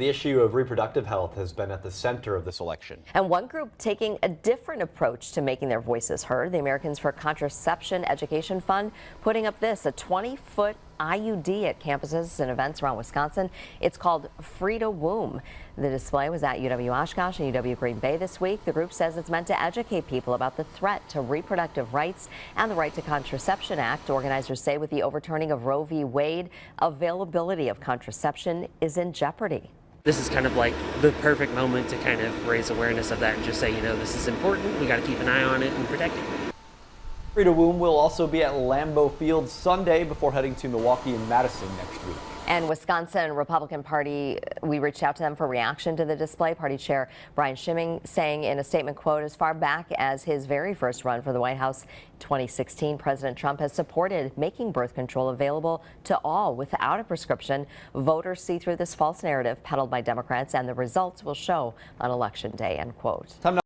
The issue of reproductive health has been at the center of this election. And one group taking a different approach to making their voices heard, the Americans for Contraception Education Fund, putting up this, a 20-foot IUD at campuses and events around Wisconsin. It's called Free to Womb. The display was at UW Oshkosh and UW Green Bay this week. The group says it's meant to educate people about the threat to reproductive rights and the Right to Contraception Act. Organizers say with the overturning of Roe v. Wade, availability of contraception is in jeopardy. This is kind of like the perfect moment to kind of raise awareness of that and just say, you know, this is important. We got to keep an eye on it and protect it. Free to Womb will also be at Lambeau Field Sunday before heading to Milwaukee and Madison next week. And Wisconsin Republican Party, we reached out to them for reaction to the display. Party Chair Brian Schimming saying in a statement, quote, as far back as his very first run for the White House in 2016, President Trump has supported making birth control available to all without a prescription. Voters see through this false narrative peddled by Democrats, and the results will show on Election Day, end quote.